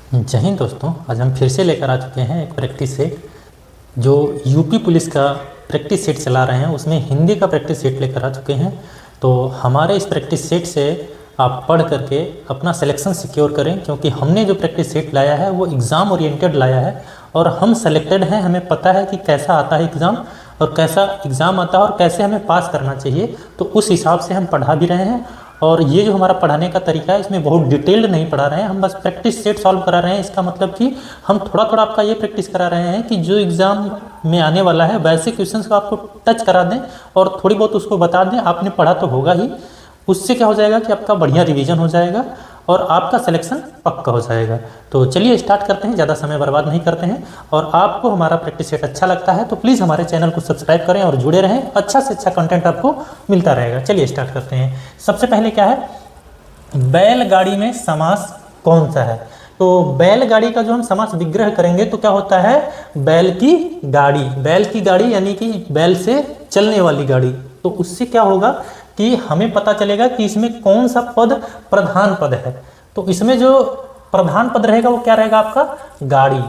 जय हिंद दोस्तों। आज हम फिर से लेकर आ चुके हैं एक प्रैक्टिस सेट जो यूपी पुलिस का प्रैक्टिस सेट चला रहे हैं, उसमें हिंदी का प्रैक्टिस सेट लेकर आ चुके हैं। तो हमारे इस प्रैक्टिस सेट से आप पढ़ करके अपना सिलेक्शन सिक्योर करें, क्योंकि हमने जो प्रैक्टिस सेट लाया है वो एग्ज़ाम ओरिएंटेड लाया है और हम सेलेक्टेड हैं। हमें पता है कि कैसा आता है एग्ज़ाम और कैसा एग्ज़ाम आता है और कैसे हमें पास करना चाहिए, तो उस हिसाब से हम पढ़ा भी रहे हैं। और ये जो हमारा पढ़ाने का तरीका है, इसमें बहुत डिटेल्ड नहीं पढ़ा रहे हैं, हम बस प्रैक्टिस सेट सॉल्व करा रहे हैं। इसका मतलब कि हम थोड़ा थोड़ा आपका ये प्रैक्टिस करा रहे हैं कि जो एग्ज़ाम में आने वाला है वैसे क्वेश्चंस को आपको टच करा दें और थोड़ी बहुत उसको बता दें। आपने पढ़ा तो होगा ही, उससे क्या हो जाएगा कि आपका बढ़िया रिवीजन हो जाएगा और आपका सिलेक्शन पक्का हो जाएगा। तो चलिए स्टार्ट करते हैं, ज़्यादा समय बर्बाद नहीं करते हैं। और आपको हमारा प्रैक्टिस सेट अच्छा लगता है तो प्लीज़ हमारे चैनल को सब्सक्राइब करें और जुड़े रहें, अच्छा से अच्छा कंटेंट आपको मिलता रहेगा। चलिए स्टार्ट करते हैं। सबसे पहले क्या है, बैलगाड़ी में समास कौन सा है? तो बैलगाड़ी का जो हम समास विग्रह करेंगे तो क्या होता है, बैल की गाड़ी। बैल की गाड़ी यानी कि बैल से चलने वाली गाड़ी। तो उससे क्या होगा कि हमें पता चलेगा कि इसमें कौन सा पद प्रधान पद है। तो इसमें जो प्रधान पद रहेगा वो क्या रहेगा, आपका गाड़ी।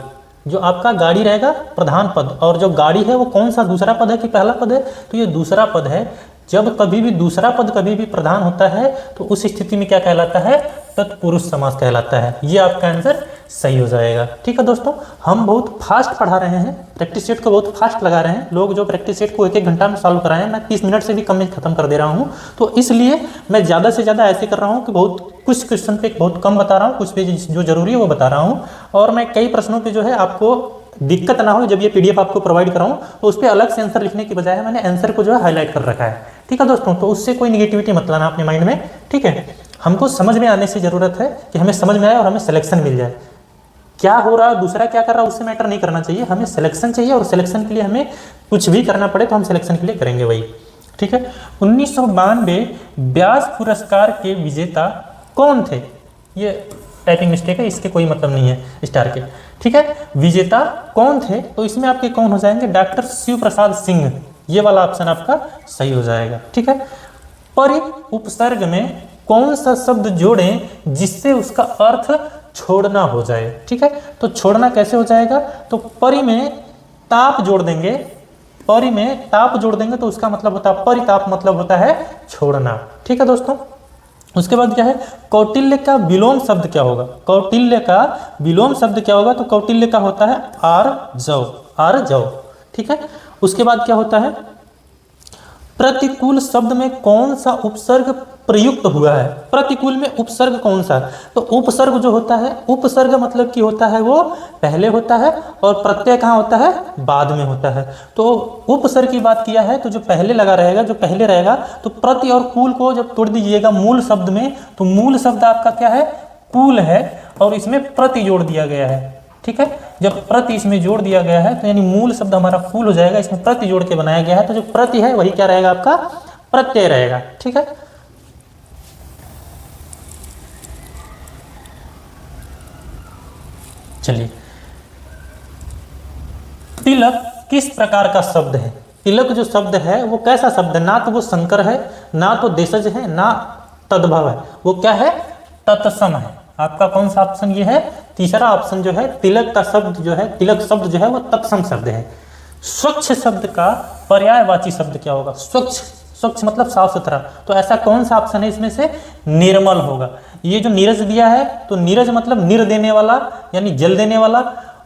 जो आपका गाड़ी रहेगा प्रधान पद, और जो गाड़ी है वो कौन सा दूसरा पद है कि पहला पद है? तो ये दूसरा पद है। जब कभी भी दूसरा पद कभी भी प्रधान होता है तो उस स्थिति में क्या कहलाता है, तत्पुरुष समास कहलाता है। ये आपका आंसर सही हो जाएगा। ठीक है दोस्तों, हम बहुत फास्ट पढ़ा रहे हैं, प्रैक्टिस सेट को बहुत फास्ट लगा रहे हैं। लोग जो प्रैक्टिस सेट को एक घंटा में सॉल्व कराएं, मैं 30 मिनट से भी कम में खत्म कर दे रहा हूँ। तो इसलिए मैं ज़्यादा से ज़्यादा ऐसे कर रहा हूँ कि बहुत कुछ क्वेश्चन पे बहुत कम बता रहा हूँ, कुछ पे जो जरूरी है वो बता रहा हूँ। और मैं कई प्रश्नों पे जो है आपको दिक्कत ना हो, जब ये पीडीएफ आपको प्रोवाइड कराऊं तो उस पर अलग से आंसर लिखने की बजाय मैंने आंसर को जो है हाईलाइट कर रखा है। ठीक है दोस्तों, तो उससे कोई निगेटिविटी मत लाना अपने माइंड में। ठीक है, हमको समझ में आने से ज़रूरत है कि हमें समझ में आए और हमें सिलेक्शन मिल जाए। क्या हो रहा है, दूसरा क्या कर रहा है, उससे मैटर नहीं करना चाहिए, हमें सिलेक्शन चाहिए। और सिलेक्शन के लिए हमें कुछ भी करना पड़े तो हम सिलेक्शन के लिए करेंगे वही। ठीक है, 1992 व्यास पुरस्कार के विजेता कौन थे? ये टाइपिंग मिस्टेक है, इसके कोई मतलब नहीं है स्टार के। ठीक है, विजेता कौन थे? तो इसमें आपके कौन हो जाएंगे, डॉक्टर शिव प्रसाद सिंह। ये वाला ऑप्शन आपका सही हो जाएगा। ठीक है, परि उपसर्ग में कौन सा शब्द जोड़ें जिससे उसका अर्थ छोड़ना हो जाए? ठीक है, तो छोड़ना कैसे हो जाएगा, तो परि में ताप जोड़ देंगे। परि में ताप जोड़ देंगे तो उसका मतलब होता है परिताप, मतलब होता है छोड़ना। ठीक है दोस्तों, उसके बाद क्या है, कौटिल्य का विलोम शब्द क्या होगा? कौटिल्य का विलोम शब्द क्या होगा? तो कौटिल्य का होता है आर्जव, आर्जव। ठीक है, उसके बाद क्या होता है, प्रतिकूल शब्द में कौन सा उपसर्ग प्रयुक्त हुआ है? प्रतिकूल में उपसर्ग कौन सा है? तो उपसर्ग जो होता है, उपसर्ग मतलब कि होता है वो पहले होता है और प्रत्यय कहाँ होता है, बाद में होता है। तो उपसर्ग की बात किया है तो जो पहले लगा रहेगा, जो पहले रहेगा, तो प्रति और कूल को जब तोड़ दीजिएगा मूल शब्द में, तो मूल शब्द आपका क्या है, कूल है, और इसमें प्रति जोड़ दिया गया है। ठीक है, जब प्रति इसमें जोड़ दिया गया है तो यानी मूल शब्द हमारा कूल हो जाएगा, इसमें प्रति जोड़ के बनाया गया है, तो जो प्रति है वही क्या रहेगा, आपका प्रत्यय रहेगा। ठीक है, चलिए, तिलक किस प्रकार का शब्द है? तिलक जो शब्द है वो कैसा शब्द है? ना तो वो संकर है, ना तो देशज है, ना तद्भव है, वो क्या है, तत्सम है। आपका कौन सा ऑप्शन ये है, तीसरा ऑप्शन जो है, तिलक का शब्द जो है, तिलक शब्द जो है वो तत्सम शब्द है। स्वच्छ शब्द का पर्यायवाची शब्द क्या होगा? स्वच्छ, स्वच्छ मतलब साफ सुथरा। तो ऐसा कौन सा ऑप्शन है इसमें से, निर्मल होगा। ये जो नीरज दिया है तो नीरज मतलब निर देने वाला यानी जल देने वाला,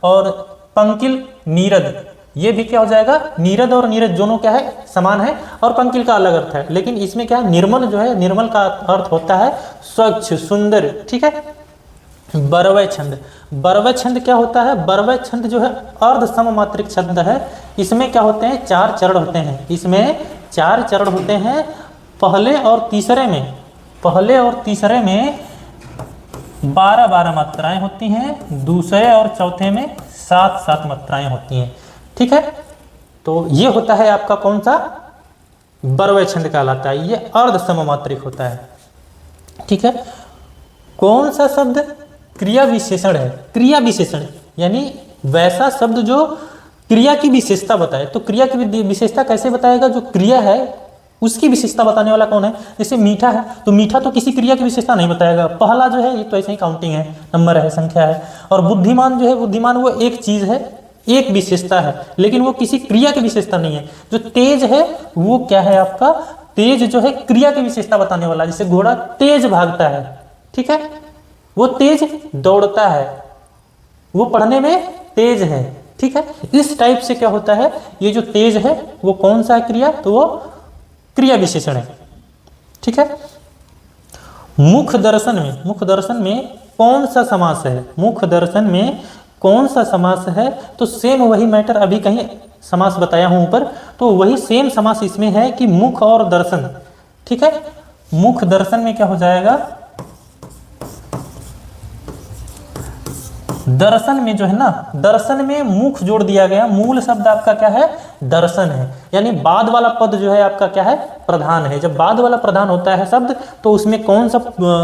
और पंकिल नीरद, ये भी क्या हो जाएगा, नीरद और नीरज दोनों क्या है, समान है, और पंकिल का अलग अर्थ है। लेकिन इसमें क्या है, निर्मल जो है, निर्मल का अर्थ होता है स्वच्छ, सुंदर। ठीक है, बरवय छंद, बरवय छंद क्या होता है, बरवय छंद जो है अर्ध सममात्रिक छंद है। इसमें क्या होते हैं, 4 चरण होते हैं, इसमें 4 चरण होते हैं। पहले और तीसरे में, पहले और तीसरे में 12-12 मात्राएं होती हैं, दूसरे और चौथे में 7-7 मात्राएं होती हैं। ठीक है, तो ये होता है आपका कौन सा, बरवय छंद कहलाता है, ये अर्ध सममात्रिक होता है। ठीक है, कौन सा शब्द क्रिया विशेषण है? क्रिया विशेषण यानी वैसा शब्द जो क्रिया की विशेषता बताए। तो क्रिया की विशेषता कैसे बताएगा, जो क्रिया है उसकी विशेषता बताने वाला कौन है? जैसे मीठा है तो मीठा तो किसी क्रिया की विशेषता नहीं बताएगा, पहला जो है ये तो ऐसे ही काउंटिंग है, नंबर है, संख्या है। और बुद्धिमान जो है, बुद्धिमान वो एक चीज है, एक विशेषता है, लेकिन वो किसी क्रिया की विशेषता नहीं है। जो तेज है वो क्या है आपका? तेज जो है क्रिया की विशेषता बताने वाला, जैसे घोड़ा तेज भागता है, ठीक है, वो तेज दौड़ता है, वो पढ़ने में तेज है, ठीक है। इस टाइप से क्या होता है, ये जो तेज है वो कौन सा क्रिया? तो वो क्रिया विशेषण है, ठीक है। मुख दर्शन में कौन सा समास है? मुख दर्शन में कौन सा समास है? तो सेम वही मैटर, अभी कहीं समास बताया हूं ऊपर, तो वही सेम समास इसमें है कि मुख और दर्शन, ठीक है। मुख दर्शन में क्या हो जाएगा? दर्शन में जो है ना, दर्शन में मुख जोड़ दिया गया, मूल शब्द आपका क्या है? दर्शन है, यानी बाद वाला पद जो है आपका क्या है? प्रधान है। जब बाद वाला प्रधान होता है शब्द, तो उसमें कौन सा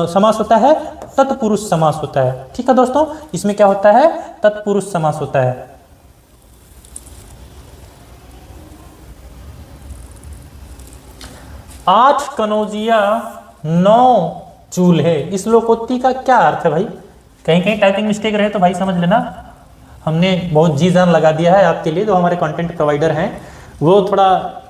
समास होता है? तत्पुरुष समास होता है, ठीक है दोस्तों। इसमें क्या होता है? तत्पुरुष समास होता है। 8 कनौजिया 9 चूल्हे, इस लोकोक्ति का क्या अर्थ है भाई? कहीं कहीं टाइपिंग मिस्टेक रहे तो भाई समझ लेना, हमने बहुत जी जान लगा दिया है आपके लिए, जो हमारे कंटेंट प्रोवाइडर हैं वो थोड़ा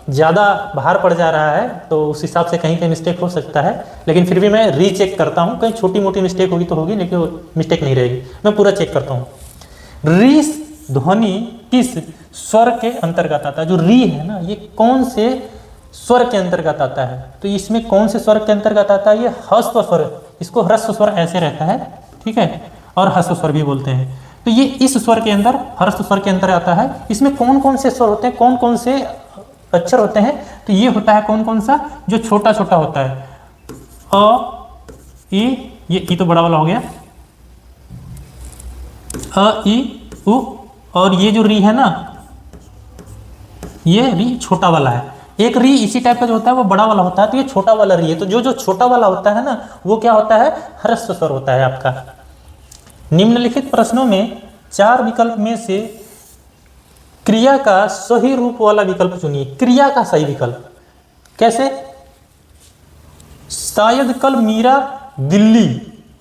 ज़्यादा बाहर पड़ जा रहा है, तो उस हिसाब से कहीं कहीं मिस्टेक हो सकता है, लेकिन फिर भी मैं रीचेक करता हूँ। कहीं छोटी मोटी मिस्टेक होगी तो होगी, लेकिन मिस्टेक नहीं रहेगी, मैं पूरा चेक करता हूँ। री ध्वनि किस स्वर के अंतर्गत आता है? जो री है ना, ये कौन से स्वर के अंतर्गत आता है? तो इसमें कौन से स्वर के अंतर्गत आता है? ये ह्रस्व स्वर, इसको ह्रस्व स्वर ऐसे रहता है, ठीक है, और ह्रस्व स्वर भी बोलते हैं। तो ये इस स्वर के अंदर, ह्रस्व स्वर के अंदर आता है। इसमें कौन कौन से स्वर होते हैं, कौन कौन से अक्षर होते हैं? तो ये होता है कौन कौन सा? जो छोटा छोटा होता है, अ ई, ये ई तो बड़ा वाला हो गया, अ ई उ, और ये जो री है ना, ये री छोटा वाला है। एक री इसी टाइप का जो होता है वो बड़ा वाला होता है, तो ये छोटा वाला री है। तो जो जो छोटा वाला होता है ना, वो क्या होता है? ह्रस्व स्वर होता है आपका। निम्नलिखित प्रश्नों में 4 विकल्प में से क्रिया का सही रूप वाला विकल्प चुनिए। क्रिया का सही विकल्प कैसे? शायद कल मीरा दिल्ली,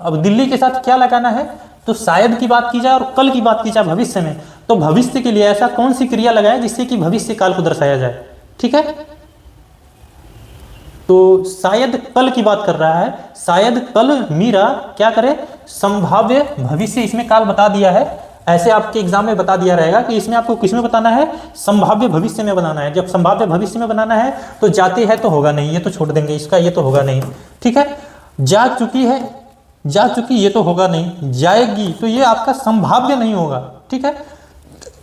अब दिल्ली के साथ क्या लगाना है? तो शायद की बात की जाए और कल की बात की जाए भविष्य में, तो भविष्य के लिए ऐसा कौन सी क्रिया लगाए जिससे कि भविष्य काल को दर्शाया जाए, ठीक है। तो शायद कल की बात कर रहा है, शायद कल मीरा क्या करे? संभाव्य भविष्य, इसमें काल बता दिया है, ऐसे आपके एग्जाम में बता दिया रहेगा कि इसमें आपको किस में बताना है? संभाव्य भविष्य में बनाना है। जब संभाव्य भविष्य में बनाना है तो जाती है तो होगा नहीं, ये तो छोड़ देंगे, इसका ये तो होगा नहीं, ठीक है। जा चुकी है, जा चुकी, ये तो होगा नहीं, जाएगी, तो ये आपका संभाव्य नहीं होगा, ठीक है।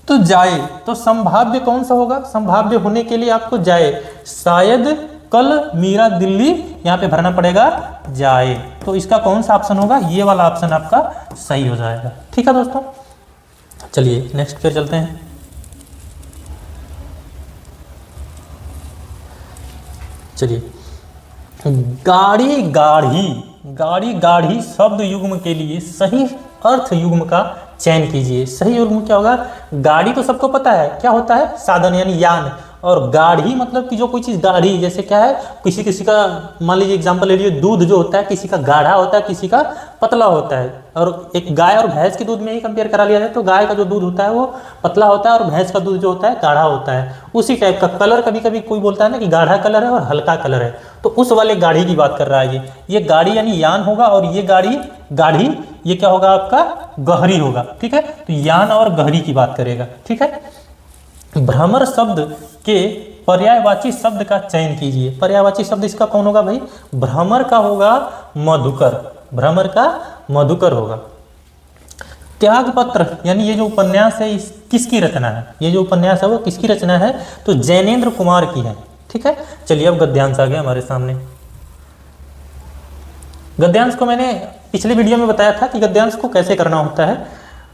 तो जाए, तो संभाव्य कौन सा होगा? संभाव्य होने के लिए आपको जाए, शायद कल मीरा दिल्ली, यहाँ पे भरना पड़ेगा जाए। तो इसका कौन सा ऑप्शन होगा? ये वाला ऑप्शन आपका सही हो जाएगा, ठीक है दोस्तों। चलिए नेक्स्ट पे चलते हैं। चलिए, गाड़ी गाढ़ी, गाड़ी गाढ़ी शब्द युग्म के लिए सही अर्थ युग्म का चयन कीजिए। सही युग्म क्या होगा? गाड़ी तो सबको पता है क्या होता है? साधन यानी यान। और गाढ़ी मतलब कि जो कोई चीज़ गाढ़ी, जैसे क्या है, किसी किसी का, मान लीजिए एग्जांपल ले लीजिए, दूध जो होता है किसी का गाढ़ा होता है, किसी का पतला होता है। और एक गाय और भैंस के दूध में ही कंपेयर करा लिया जाए तो गाय का जो दूध होता है वो पतला होता है और भैंस का दूध जो होता है गाढ़ा होता है। उसी टाइप का कलर, कभी कभी कोई बोलता है ना कि गाढ़ा कलर है और हल्का कलर है, तो उस वाले गाढ़ी की बात कर रहा है ये गाड़ी यानी यान होगा, और ये गाड़ी गाढ़ी, ये क्या होगा आपका? गहरी होगा, ठीक है। तो यान और गहरी की बात करेगा, ठीक है। भ्रमर शब्द के पर्यायवाची शब्द का चयन कीजिए। पर्यायवाची शब्द इसका कौन होगा भाई? भ्रमर का होगा मधुकर, भ्रमर का मधुकर होगा। त्यागपत्र यानी ये जो उपन्यास है इस किसकी रचना है? ये जो उपन्यास है वो किसकी रचना है? तो जैनेन्द्र कुमार की है, ठीक है। चलिए अब गद्यांश आ गया हमारे सामने। गद्यांश को मैंने पिछले वीडियो में बताया था कि गद्यांश को कैसे करना होता है।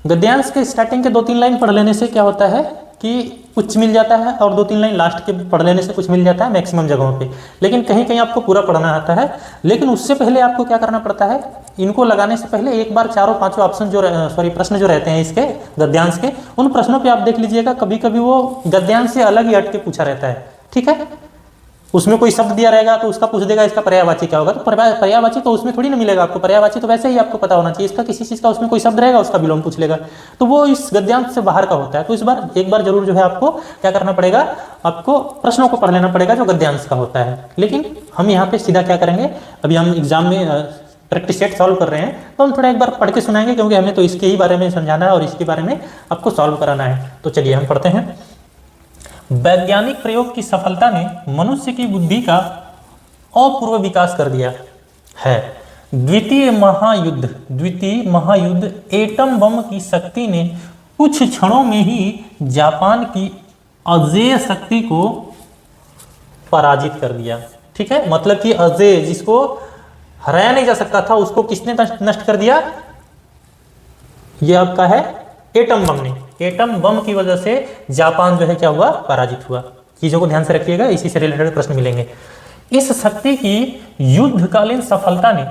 गद्यांश के स्टार्टिंग के 2-3 लाइन पढ़ लेने से क्या होता है कि कुछ मिल जाता है, और 2-3 लाइन लास्ट के पढ़ लेने से कुछ मिल जाता है मैक्सिमम जगहों पे, लेकिन कहीं कहीं आपको पूरा पढ़ना आता है। लेकिन उससे पहले आपको क्या करना पड़ता है? इनको लगाने से पहले एक बार 4-5 ऑप्शन जो प्रश्न जो रहते हैं इसके गद्यांश के, उन प्रश्नों पे आप देख लीजिएगा, कभी कभी वो गद्यांश से अलग ही हट के पूछा रहता है, ठीक है। उसमें कोई शब्द दिया रहेगा तो उसका पूछ देगा इसका पर्यायवाची क्या होगा, तो पर्यायवाची तो उसमें थोड़ी ना मिलेगा आपको, पर्यायवाची तो वैसे ही आपको पता होना चाहिए, इसका किसी चीज़ का उसमें कोई शब्द रहेगा उसका विलोम पूछ लेगा, तो वो इस गद्यांश से बाहर का होता है। तो इस बार एक बार जरूर जो है आपको क्या करना पड़ेगा, आपको प्रश्नों को पढ़ लेना पड़ेगा जो गद्यांश का होता है। लेकिन हम यहाँ पे सीधा क्या करेंगे, अभी हम एग्जाम में प्रैक्टिस सेट सॉल्व कर रहे हैं तो हम थोड़ा एक बार पढ़ के सुनाएंगे, क्योंकि हमें तो इसके ही बारे में समझाना है और इसके बारे में आपको सॉल्व कराना है। तो चलिए हम पढ़ते हैं। वैज्ञानिक प्रयोग की सफलता ने मनुष्य की बुद्धि का अपूर्व विकास कर दिया है। द्वितीय महायुद्ध एटम बम की शक्ति ने कुछ क्षणों में ही जापान की अजेय शक्ति को पराजित कर दिया। ठीक है, मतलब कि अजेय जिसको हराया नहीं जा सकता था उसको किसने नष्ट कर दिया, ये आपका है एटम बम ने। एटम बम की वजह से जापान जो है क्या हुआ, पराजित हुआ। चीजों को ध्यान से रखिएगा, इसी से रिलेटेड प्रश्न मिलेंगे। इस शक्ति की युद्धकालीन सफलता ने,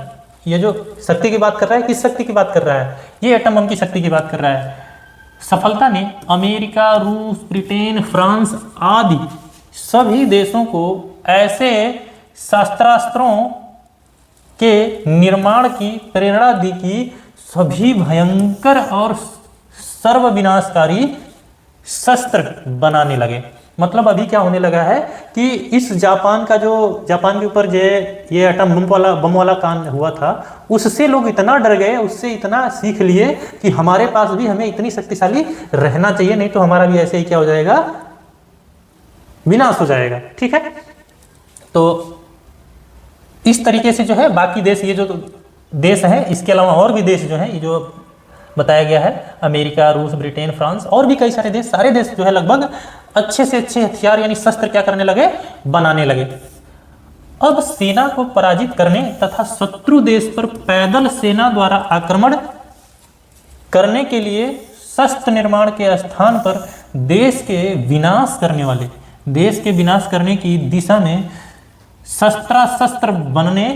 ये जो शक्ति की बात कर रहा है किस शक्ति की बात कर रहा है, ये एटम बम की शक्ति की बात कर रहा है। सफलता ने अमेरिका, रूस, ब्रिटेन, फ्रांस आदि सभी देशों को ऐसे शस्त्रास्त्रों के निर्माण की प्रेरणा दी कि सभी भयंकर और सर्वविनाशकारी शस्त्र बनाने लगे। मतलब अभी क्या होने लगा है कि इस जापान का जो जापान के ऊपर जो ये एटम बम वाला कांड हुआ था, उससे लोग इतना डर गए, उससे इतना सीख लिए कि हमारे पास भी हमें इतनी शक्तिशाली रहना चाहिए, नहीं तो हमारा भी ऐसे ही क्या हो जाएगा, विनाश हो जाएगा। ठीक है, तो इस तरीके से जो है बाकी देश, ये जो देश है इसके अलावा और भी देश जो है, ये जो बताया गया है अमेरिका, रूस, ब्रिटेन, फ्रांस और भी कई सारे देश, सारे देश जो है लगभग अच्छे से अच्छे हथियार यानी शस्त्र क्या करने लगे, बनाने लगे। अब सेना को पराजित करने तथा शत्रु देश पर पैदल सेना द्वारा आक्रमण करने के लिए शस्त्र निर्माण के स्थान पर देश के विनाश करने की दिशा में शस्त्र बनने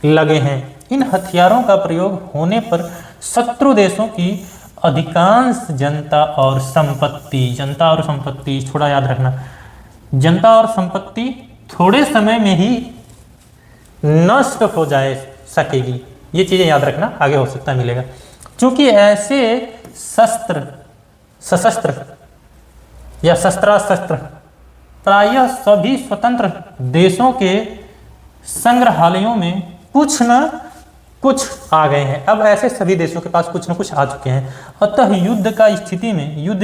लगे हैं। इन हथियारों का प्रयोग होने पर शत्रु देशों की अधिकांश जनता और संपत्ति थोड़ा याद रखना, जनता और संपत्ति थोड़े समय में ही नष्ट हो सकेगी। ये चीजें याद रखना, आगे हो सकता मिलेगा। क्योंकि ऐसे सशस्त्र या शस्त्रास्त्र प्रायः सभी स्वतंत्र देशों के संग्रहालयों में कुछ न कुछ आ गए हैं। अब ऐसे सभी देशों के पास कुछ न कुछ आ चुके हैं, अतः युद्ध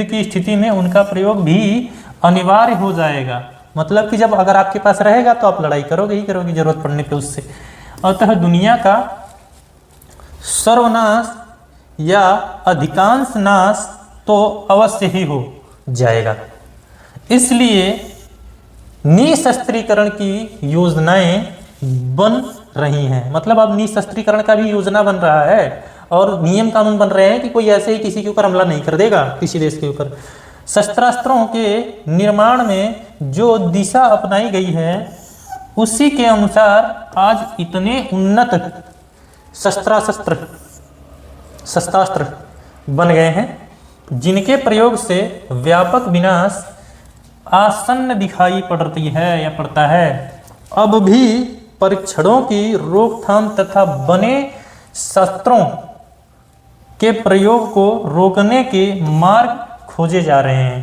की स्थिति में उनका प्रयोग भी अनिवार्य हो जाएगा। मतलब कि जब अगर आपके पास रहेगा तो आप लड़ाई करोगे ही करोगे जरूरत पड़ने पे उससे। अतः दुनिया का सर्वनाश या अधिकांश नाश तो अवश्य ही हो जाएगा। इसलिए निशस्त्रीकरण की योजनाएं बन रही हैं। मतलब अब निशस्त्रीकरण का भी योजना बन रहा है और नियम कानून बन रहे हैं कि कोई ऐसे ही किसी के ऊपर हमला नहीं कर देगा, किसी देश के ऊपर। शस्त्रास्त्रों के निर्माण में जो दिशा अपनाई गई है उसी के अनुसार आज इतने उन्नत शस्त्रास्त्र बन गए हैं जिनके प्रयोग से व्यापक विनाश आसन्न दिखाई पड़ता है। अब भी परीक्षणों की रोकथाम तथा बने शस्त्रों के प्रयोग को रोकने के मार्ग खोजे जा रहे हैं।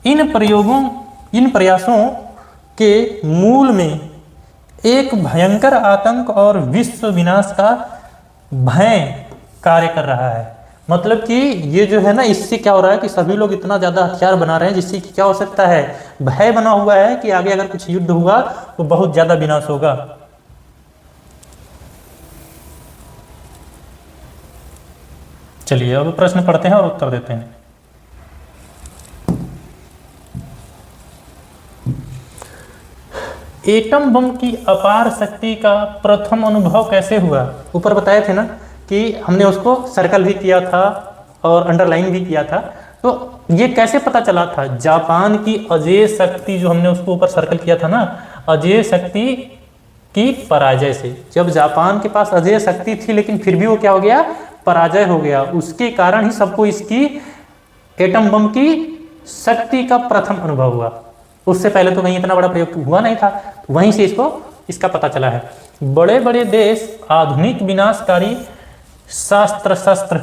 इन प्रयासों के मूल में एक भयंकर आतंक और विश्व विनाश का भय कार्य कर रहा है। मतलब कि ये जो है ना, इससे क्या हो रहा है कि सभी लोग इतना ज्यादा हथियार बना रहे हैं जिससे कि क्या हो सकता है, भय बना हुआ है कि आगे अगर कुछ युद्ध हुआ तो बहुत ज्यादा विनाश होगा। चलिए अब प्रश्न पढ़ते हैं और उत्तर देते हैं। एटम बम की अपार शक्ति का प्रथम अनुभव कैसे हुआ? ऊपर बताए थे ना कि हमने उसको सर्कल भी किया था और अंडरलाइन भी किया था। तो ये कैसे पता चला था? जापान की अजेय शक्ति जो हमने उसको ऊपर सर्कल किया था ना, अजेय शक्ति की पराजय से। जब जापान के पास अजेय शक्ति थी लेकिन फिर भी वो क्या हो गया, पराजय हो गया। उसके कारण ही सबको इसकी एटम बम की शक्ति का प्रथम अनुभव हुआ। उससे पहले तो कहीं इतना बड़ा प्रयोग हुआ नहीं था, वहीं से इसका पता चला है। बड़े बड़े देश आधुनिक विनाशकारी शस्त्रास्त्र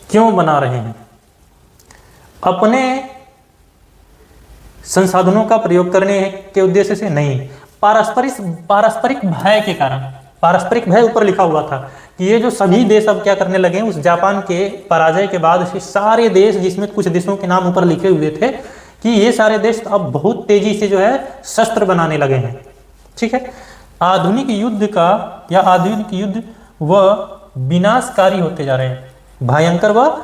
क्यों बना रहे हैं? अपने संसाधनों का प्रयोग करने के उद्देश्य से नहीं, पारस्परिक भय के कारण। पारस्परिक भय ऊपर लिखा हुआ था कि ये जो सभी देश अब क्या करने लगे, उस जापान के पराजय के बाद से सारे देश, जिसमें कुछ देशों के नाम ऊपर लिखे हुए थे, कि ये सारे देश अब बहुत तेजी से जो है शस्त्र बनाने लगे हैं। ठीक है, आधुनिक युद्ध व विनाशकारी होते जा रहे हैं, भयंकर व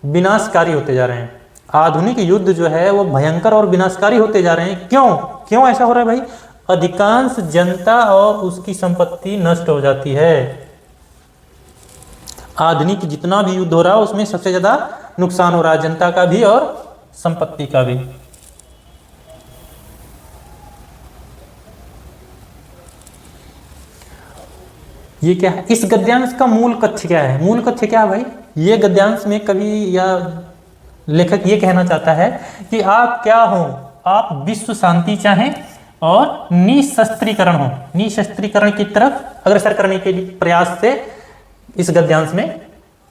विनाशकारी होते जा रहे हैं। आधुनिक युद्ध जो है वो भयंकर और विनाशकारी होते जा रहे हैं। क्यों ऐसा हो रहा है भाई? अधिकांश जनता और उसकी संपत्ति नष्ट हो जाती है। आधुनिक जितना भी युद्ध हो रहा है उसमें सबसे ज्यादा नुकसान हो रहा है, जनता का भी और संपत्ति का भी। ये क्या है? इस गद्यांश का मूल कथ्य क्या है? मूल कथ्य क्या है भाई? ये गद्यांश में कवि या लेखक ये कहना चाहता है कि आप क्या हो, आप विश्व शांति चाहें और निशस्त्रीकरण हो, निशस्त्रीकरण की तरफ अग्रसर करने के लिए प्रयास से इस गद्यांश में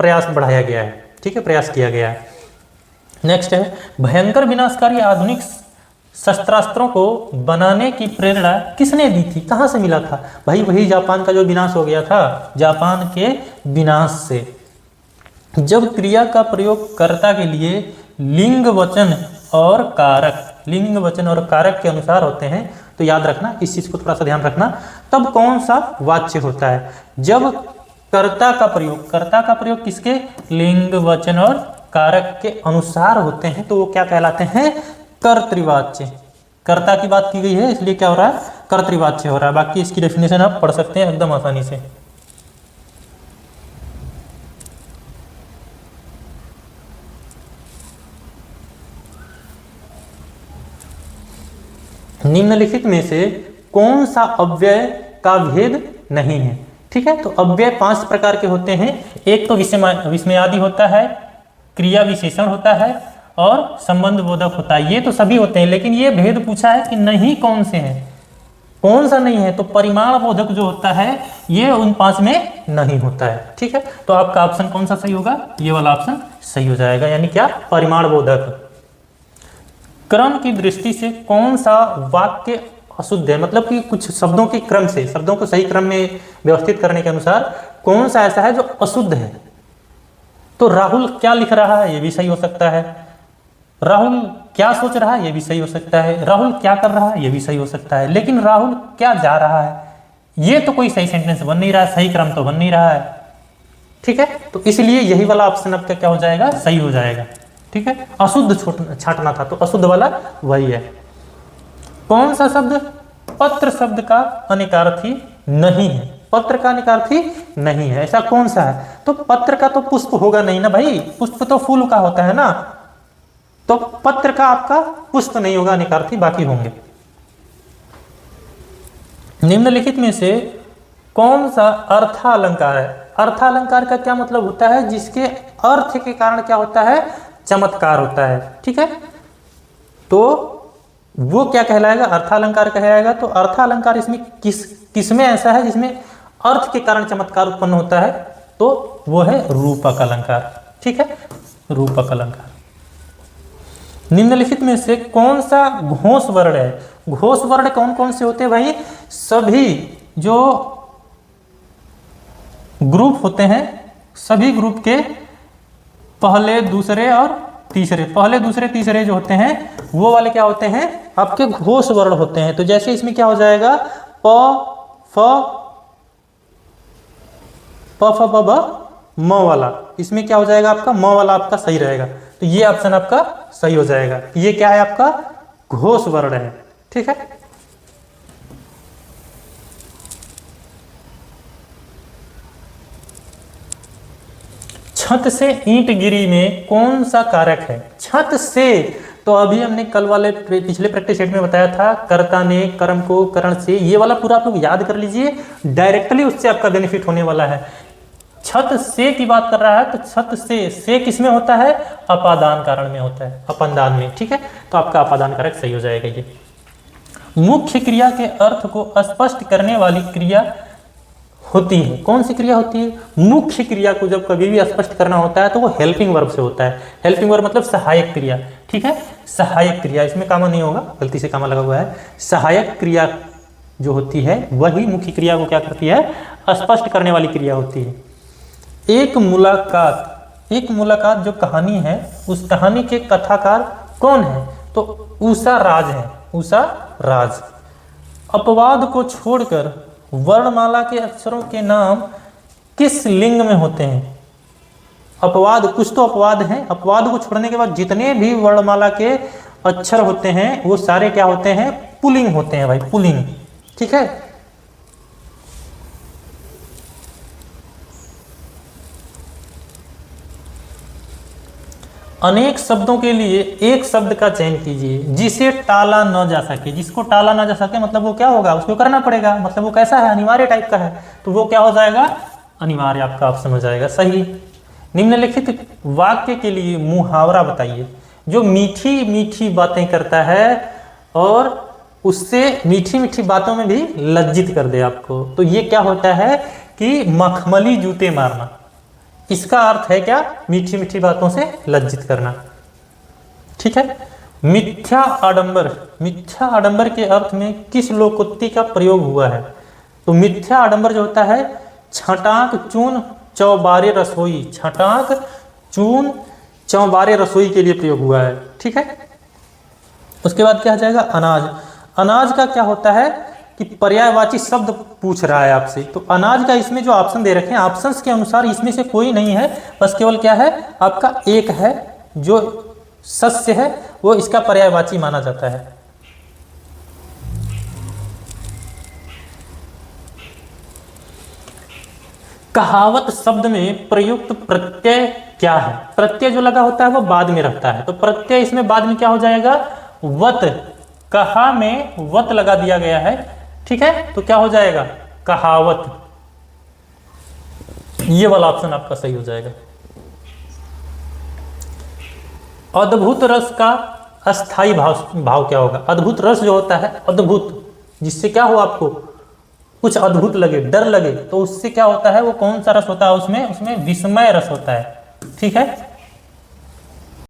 प्रयास बढ़ाया गया है। ठीक है, प्रयास किया गया है। नेक्स्ट है, भयंकर विनाशकारी आधुनिक शस्त्रास्त्रों को बनाने की प्रेरणा किसने दी थी? कहाँ से मिला था भाई? वही जापान का जो विनाश हो गया था, जापान के विनाश से। जब क्रिया का प्रयोग कर्ता के लिए लिंग वचन और कारक के अनुसार होते हैं, तो याद रखना, इस चीज को थोड़ा सा ध्यान रखना। तब कौन सा वाच्य होता है? जब कर्ता का प्रयोग किसके? लिंग वचन और कारक के अनुसार होते हैं, तो वो क्या कहलाते हैं? कर्तृवाच्य। कर्ता की बात की गई है, इसलिए क्या हो रहा है? कर्तृवाच्य हो रहा है। बाकी इसकी डेफिनेशन आप पढ़ सकते हैं एकदम आसानी से। निम्नलिखित में से कौन सा अव्यय का भेद नहीं है? ठीक है, तो अव्यय 5 प्रकार के होते हैं। एक तो विस्मयादि होता है, क्रिया विशेषण होता है और संबंध बोधक होता है। ये तो सभी होते हैं, लेकिन ये भेद पूछा है कि नहीं कौन से हैं, कौन सा नहीं है? तो परिमाण बोधक जो होता है ये उन 5 में नहीं होता है। ठीक है, तो आपका ऑप्शन कौन सा सही होगा? ये वाला ऑप्शन सही हो जाएगा, यानी क्या? परिमाण बोधक। क्रम की दृष्टि से कौन सा वाक्य अशुद्ध है? मतलब कि कुछ शब्दों के क्रम से, शब्दों को सही क्रम में व्यवस्थित करने के अनुसार कौन सा ऐसा है जो अशुद्ध है? तो राहुल क्या लिख रहा है, ये भी सही हो सकता है। राहुल क्या सोच रहा है, ये भी सही हो सकता है। राहुल क्या कर रहा है, ये भी सही हो सकता है। लेकिन राहुल क्या जा रहा है, ये तो कोई सही सेंटेंस बन नहीं रहा है, सही क्रम तो बन नहीं रहा है। ठीक है, तो इसलिए यही वाला ऑप्शन आपका क्या हो जाएगा? सही हो जाएगा। ठीक है, अशुद्ध छांटना था, तो अशुद्ध वाला वही है। कौन सा शब्द पत्र शब्द का अनिकार्थी नहीं है? पत्र का अनिकार्थी नहीं है, ऐसा कौन सा है? तो पत्र का तो पुष्प होगा नहीं ना भाई, पुष्प तो फूल का होता है ना, तो पत्र का आपका पुष्प नहीं होगा अनिकार्थी, बाकी होंगे। निम्नलिखित में से कौन सा अर्थालंकार है? अर्थालंकार का क्या मतलब होता है? जिसके अर्थ के कारण क्या होता है? चमत्कार होता है। ठीक है, तो वो क्या कहलाएगा? अर्थालंकार कहलाएगा। तो अर्थालंकार इसमें किसमें ऐसा है जिसमें अर्थ के कारण चमत्कार उत्पन्न होता है? तो वो है रूपक अलंकार। ठीक है, रूपक अलंकार। निम्नलिखित में से कौन सा घोष वर्ण है? घोष वर्ण कौन कौन से होते हैं भाई? सभी जो ग्रुप होते हैं, सभी ग्रुप के पहले दूसरे और तीसरे, पहले दूसरे तीसरे जो होते हैं वो वाले क्या होते हैं? आपके घोष वर्ण होते हैं। तो जैसे इसमें क्या हो जाएगा? प फ ब ब म वाला, इसमें क्या हो जाएगा? आपका म वाला आपका सही रहेगा। तो ये ऑप्शन आपका सही हो जाएगा। ये क्या है? आपका घोष वर्ण है। ठीक है, छत से ईंट गिरी में कौन सा कारक है? छत से, तो अभी हमने कल वाले पिछले प्रैक्टिस सेट में बताया था, कर्ता ने कर्म को करण से, ये वाला पूरा आप लोग याद कर लीजिए, डायरेक्टली उससे आपका बेनिफिट होने वाला है। छत से की बात कर रहा है तो छत से किसमें होता है? अपादान कारण में होता है, अपनदान में। ठीक है, तो आपका अपादान कारक सही हो जाएगा। ये मुख्य क्रिया के अर्थ को स्पष्ट करने वाली क्रिया होती है। कौन सी क्रिया होती है? मुख्य क्रिया को जब कभी भी स्पष्ट करना होता है तो वो हेल्पिंग वर्ब से होता है। हेल्पिंग वर्ब मतलब सहायक क्रिया। ठीक है, सहायक क्रिया, इसमें कामा नहीं होगा, गलती से कामा लगा हुआ है। सहायक क्रिया जो होती है वही मुख्य क्रिया को क्या करती है? स्पष्ट करने वाली क्रिया होती है। एक मुलाकात जो कहानी है, उस कहानी के कथाकार कौन है? तो उषा राज है, उषा राज। अपवाद को छोड़कर वर्णमाला के अक्षरों के नाम किस लिंग में होते हैं? अपवाद, कुछ तो अपवाद हैं, अपवाद को छोड़ने के बाद जितने भी वर्णमाला के अक्षर होते हैं वो सारे क्या होते हैं? पुल्लिंग होते हैं भाई, पुल्लिंग। ठीक है, अनेक शब्दों के लिए एक शब्द का चयन कीजिए जिसे टाला न जा सके। जिसको टाला ना जा सके मतलब वो क्या होगा? उसको करना पड़ेगा, मतलब वो कैसा है? अनिवार्य टाइप का है, तो वो क्या हो जाएगा? अनिवार्य आपका ऑप्शन हो जाएगा सही। निम्नलिखित वाक्य के लिए मुहावरा बताइए। जो मीठी मीठी बातें करता है और उससे मीठी मीठी बातों में भी लज्जित कर दे आपको, तो ये क्या होता है कि मखमली जूते मारना। इसका अर्थ है क्या? मीठी मीठी बातों से लज्जित करना। ठीक है, मिथ्या आडंबर। मिथ्या आडंबर के अर्थ में किस लोकोक्ति का प्रयोग हुआ है? तो मिथ्या आडंबर जो होता है, छटाक चून चौबारे रसोई, छटाक चून चौबारे रसोई के लिए प्रयोग हुआ है। ठीक है, उसके बाद क्या आ जाएगा? अनाज। अनाज का क्या होता है कि पर्यायवाची शब्द पूछ रहा है आपसे, तो अनाज का इसमें जो ऑप्शन दे रखे हैं, ऑप्शंस के अनुसार इसमें से कोई नहीं है, बस केवल क्या है आपका एक है जो सस्य है, वो इसका पर्यायवाची माना जाता है। कहावत शब्द में प्रयुक्त प्रत्यय क्या है? प्रत्यय जो लगा होता है वो बाद में रहता है, तो प्रत्यय इसमें बाद में क्या हो जाएगा? वत। कहा में वत लगा दिया गया है। ठीक है, तो क्या हो जाएगा? कहावत। ये वाला ऑप्शन आपका सही हो जाएगा। अद्भुत रस का अस्थाई भाव क्या होगा? अद्भुत रस जो होता है, अद्भुत, जिससे क्या हो आपको कुछ अद्भुत लगे, डर लगे, तो उससे क्या होता है? वो कौन सा रस होता है? उसमें विस्मय रस होता है। ठीक है,